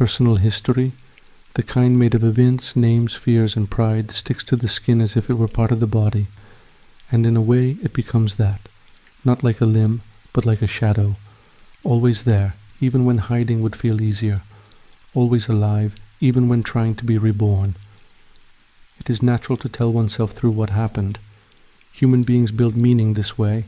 personal history, the kind made of events, names, fears, and pride, sticks to the skin as if it were part of the body, and in a way it becomes that, not like a limb, but like a shadow, always there, even when hiding would feel easier, always alive, even when trying to be reborn. It is natural to tell oneself through what happened. Human beings build meaning this way,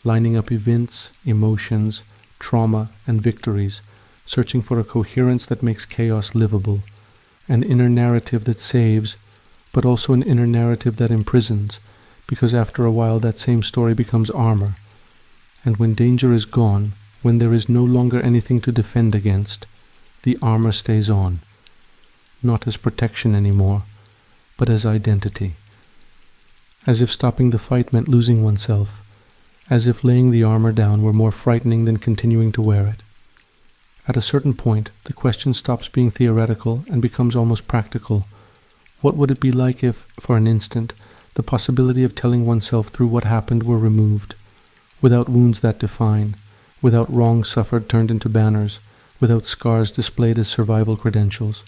lining up events, emotions, trauma, and victories, searching for a coherence that makes chaos livable, an inner narrative that saves, but also an inner narrative that imprisons, because after a while that same story becomes armor. And when danger is gone, when there is no longer anything to defend against, the armor stays on, not as protection anymore, but as identity. As if stopping the fight meant losing oneself, as if laying the armor down were more frightening than continuing to wear it. At a certain point, the question stops being theoretical and becomes almost practical. What would it be like if, for an instant, the possibility of telling oneself through what happened were removed, without wounds that define, without wrongs suffered turned into banners, without scars displayed as survival credentials?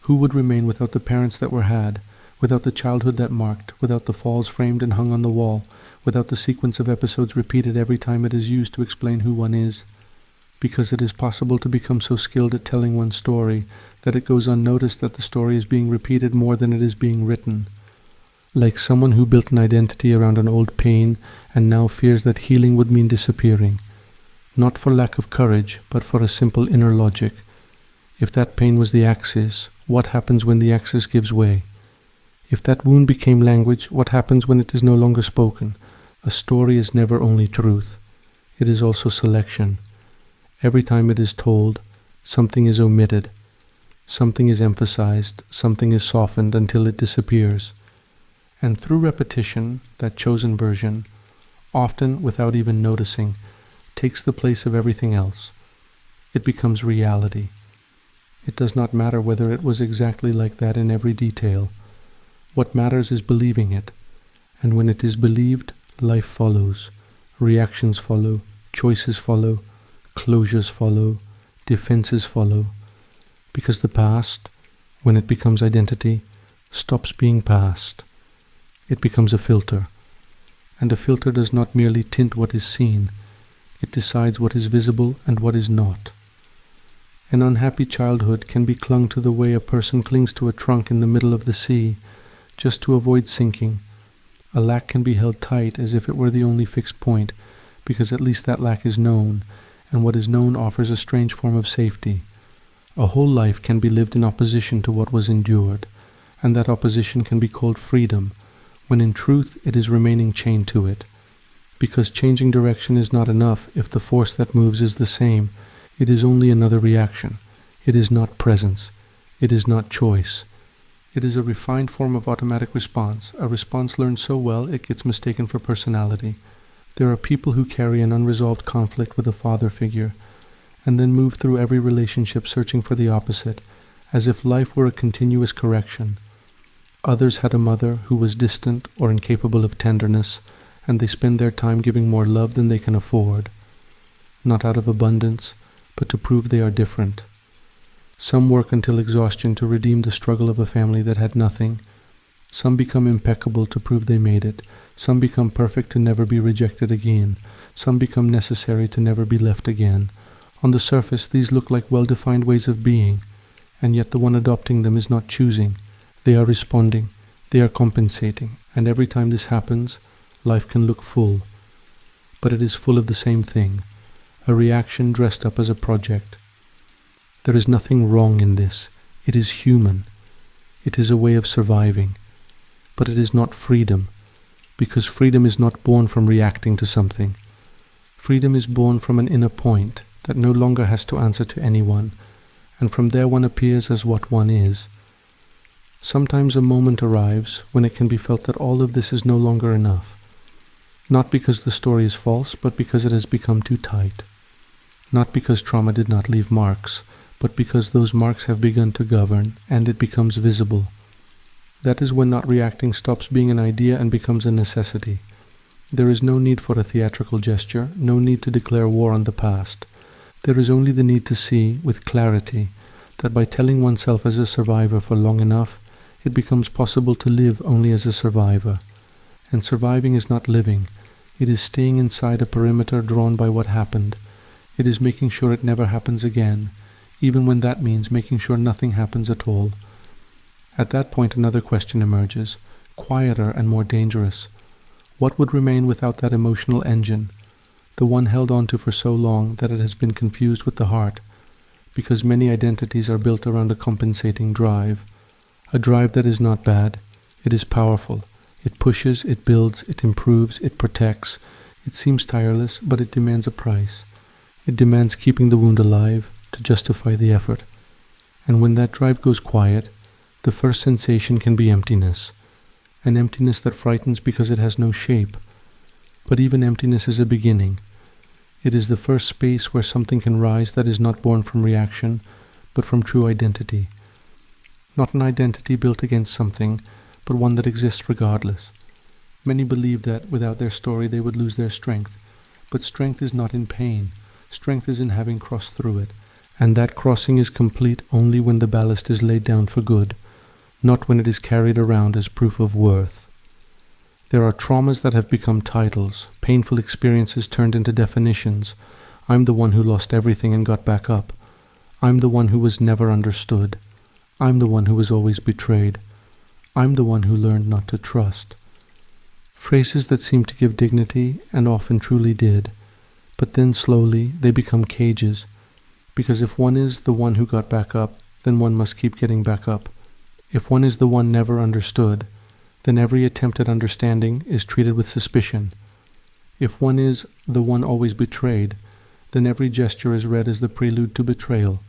Who would remain without the parents that were had, without the childhood that marked, without the falls framed and hung on the wall, without the sequence of episodes repeated every time it is used to explain who one is? Because it is possible to become so skilled at telling one's story that it goes unnoticed that the story is being repeated more than it is being written. Like someone who built an identity around an old pain and now fears that healing would mean disappearing. Not for lack of courage, but for a simple inner logic. If that pain was the axis, what happens when the axis gives way? If that wound became language, what happens when it is no longer spoken? A story is never only truth. It is also selection. Every time it is told, something is omitted, something is emphasized, something is softened until it disappears. And through repetition, that chosen version, often without even noticing, takes the place of everything else. It becomes reality. It does not matter whether it was exactly like that in every detail. What matters is believing it, and when it is believed, life follows, reactions follow, choices follow, closures follow, defenses follow, because the past, when it becomes identity, stops being past. It becomes a filter, and a filter does not merely tint what is seen, it decides what is visible and what is not. An unhappy childhood can be clung to the way a person clings to a trunk in the middle of the sea, just to avoid sinking. A lack can be held tight as if it were the only fixed point, because at least that lack is known, and what is known offers a strange form of safety. A whole life can be lived in opposition to what was endured, and that opposition can be called freedom, when in truth it is remaining chained to it. Because changing direction is not enough if the force that moves is the same. It is only another reaction. It is not presence. It is not choice. It is a refined form of automatic response, a response learned so well it gets mistaken for personality. There are people who carry an unresolved conflict with a father figure, and then move through every relationship searching for the opposite, as if life were a continuous correction. Others had a mother who was distant or incapable of tenderness, and they spend their time giving more love than they can afford, not out of abundance, but to prove they are different. Some work until exhaustion to redeem the struggle of a family that had nothing. Some become impeccable to prove they made it. Some become perfect to never be rejected again. Some become necessary to never be left again. On the surface, these look like well-defined ways of being, and yet the one adopting them is not choosing. They are responding. They are compensating. And every time this happens, life can look full. But it is full of the same thing, a reaction dressed up as a project. There is nothing wrong in this. It is human. It is a way of surviving. But it is not freedom, because freedom is not born from reacting to something. Freedom is born from an inner point that no longer has to answer to anyone, and from there one appears as what one is. Sometimes a moment arrives when it can be felt that all of this is no longer enough, not because the story is false, but because it has become too tight. Not because trauma did not leave marks, but because those marks have begun to govern, and it becomes visible. That is when not reacting stops being an idea and becomes a necessity. There is no need for a theatrical gesture, no need to declare war on the past. There is only the need to see, with clarity, that by telling oneself as a survivor for long enough, it becomes possible to live only as a survivor. And surviving is not living. It is staying inside a perimeter drawn by what happened. It is making sure it never happens again, even when that means making sure nothing happens at all. At that point another question emerges, quieter and more dangerous. What would remain without that emotional engine, the one held onto for so long that it has been confused with the heart, because many identities are built around a compensating drive. A drive that is not bad, it is powerful. It pushes, it builds, it improves, it protects. It seems tireless, but it demands a price. It demands keeping the wound alive to justify the effort. And when that drive goes quiet, the first sensation can be emptiness. An emptiness that frightens because it has no shape. But even emptiness is a beginning. It is the first space where something can rise that is not born from reaction, but from true identity. Not an identity built against something, but one that exists regardless. Many believe that without their story they would lose their strength. But strength is not in pain. Strength is in having crossed through it. And that crossing is complete only when the ballast is laid down for good, not when it is carried around as proof of worth. There are traumas that have become titles, painful experiences turned into definitions. I'm the one who lost everything and got back up. I'm the one who was never understood. I'm the one who was always betrayed. I'm the one who learned not to trust. Phrases that seem to give dignity and often truly did, but then slowly they become cages, because if one is the one who got back up, then one must keep getting back up. If one is the one never understood, then every attempt at understanding is treated with suspicion. If one is the one always betrayed, then every gesture is read as the prelude to betrayal.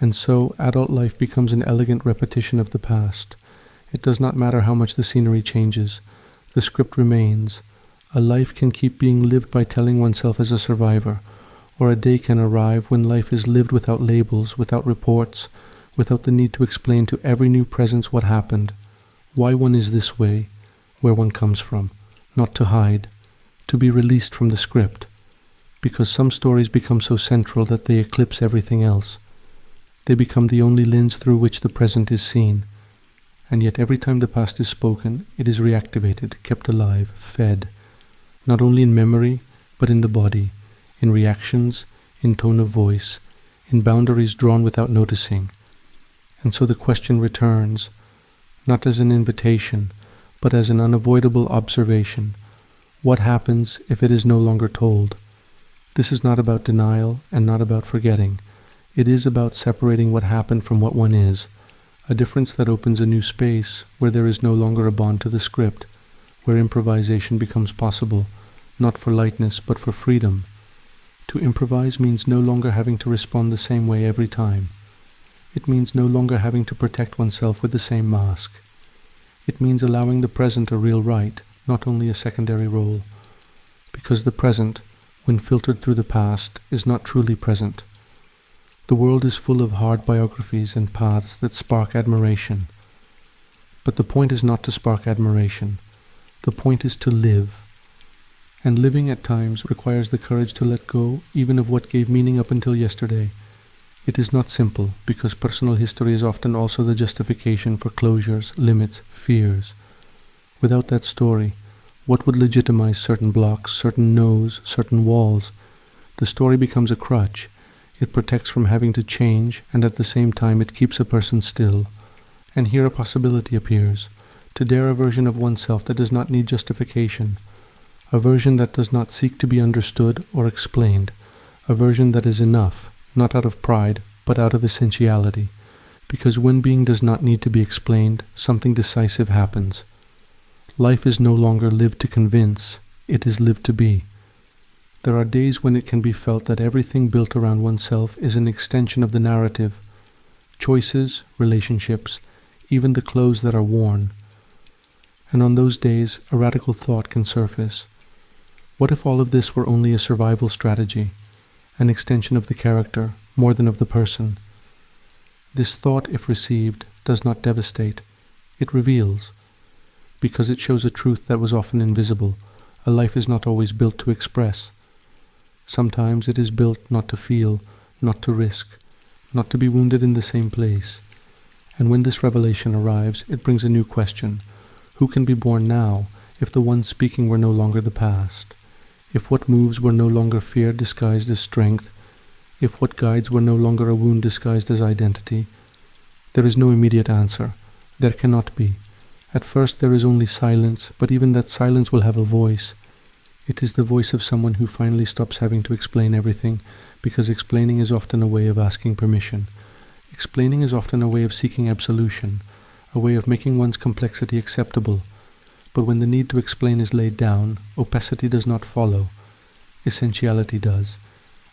And so adult life becomes an elegant repetition of the past. It does not matter how much the scenery changes. The script remains. A life can keep being lived by telling oneself as a survivor, or a day can arrive when life is lived without labels, without reports, without the need to explain to every new presence what happened, why one is this way, where one comes from, not to hide, to be released from the script, because some stories become so central that they eclipse everything else. They become the only lens through which the present is seen, and yet every time the past is spoken, it is reactivated, kept alive, fed, not only in memory, but in the body, in reactions, in tone of voice, in boundaries drawn without noticing. And so the question returns, not as an invitation, but as an unavoidable observation. What happens if it is no longer told? This is not about denial and not about forgetting. It is about separating what happened from what one is, a difference that opens a new space where there is no longer a bond to the script, where improvisation becomes possible, not for lightness but for freedom. To improvise means no longer having to respond the same way every time. It means no longer having to protect oneself with the same mask. It means allowing the present a real right, not only a secondary role. Because the present, when filtered through the past, is not truly present. The world is full of hard biographies and paths that spark admiration. But the point is not to spark admiration. The point is to live. And living at times requires the courage to let go even of what gave meaning up until yesterday. It is not simple, because personal history is often also the justification for closures, limits, fears. Without that story, what would legitimize certain blocks, certain no's, certain walls? The story becomes a crutch. It protects from having to change, and at the same time it keeps a person still. And here a possibility appears, to dare a version of oneself that does not need justification, a version that does not seek to be understood or explained, a version that is enough, not out of pride, but out of essentiality, because when being does not need to be explained, something decisive happens. Life is no longer lived to convince, it is lived to be. There are days when it can be felt that everything built around oneself is an extension of the narrative. Choices, relationships, even the clothes that are worn. And on those days, a radical thought can surface. What if all of this were only a survival strategy? An extension of the character, more than of the person. This thought, if received, does not devastate. It reveals, because it shows a truth that was often invisible. A life is not always built to express. Sometimes it is built not to feel, not to risk, not to be wounded in the same place. And when this revelation arrives, it brings a new question. Who can be born now if the one speaking were no longer the past? If what moves were no longer fear disguised as strength? If what guides were no longer a wound disguised as identity? There is no immediate answer. There cannot be. At first there is only silence, but even that silence will have a voice. It is the voice of someone who finally stops having to explain everything, because explaining is often a way of asking permission. Explaining is often a way of seeking absolution, a way of making one's complexity acceptable. But when the need to explain is laid down, opacity does not follow. Essentiality does.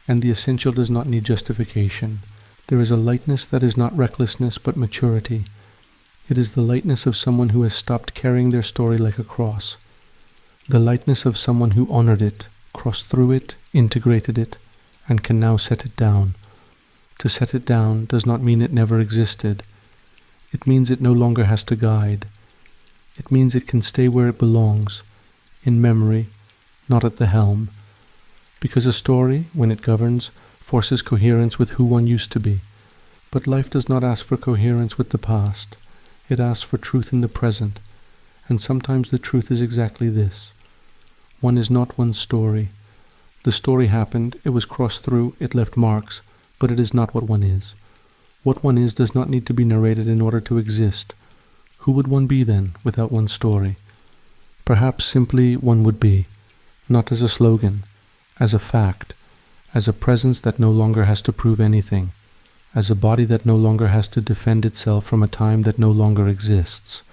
And the essential does not need justification. There is a lightness that is not recklessness but maturity. It is the lightness of someone who has stopped carrying their story like a cross. The lightness of someone who honored it, crossed through it, integrated it, and can now set it down. To set it down does not mean it never existed. It means it no longer has to guide. It means it can stay where it belongs, in memory, not at the helm. Because a story, when it governs, forces coherence with who one used to be. But life does not ask for coherence with the past. It asks for truth in the present. And sometimes the truth is exactly this. One is not one's story. The story happened, it was crossed through, it left marks, but it is not what one is. What one is does not need to be narrated in order to exist. Who would one be then, without one's story? Perhaps simply one would be, not as a slogan, as a fact, as a presence that no longer has to prove anything, as a body that no longer has to defend itself from a time that no longer exists,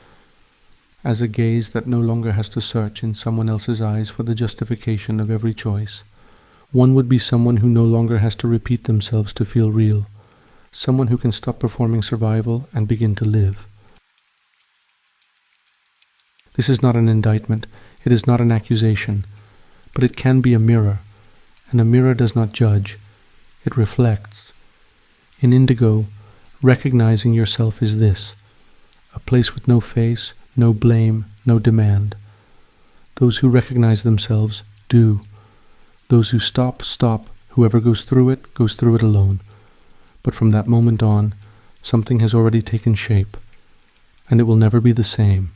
as a gaze that no longer has to search in someone else's eyes for the justification of every choice. One would be someone who no longer has to repeat themselves to feel real, someone who can stop performing survival and begin to live. This is not an indictment, it is not an accusation, but it can be a mirror, and a mirror does not judge, it reflects. In Indigo, recognizing yourself is this, a place with no face, no blame, no demand. Those who recognize themselves do. Those who stop, stop. Whoever goes through it alone. But from that moment on, something has already taken shape, and it will never be the same.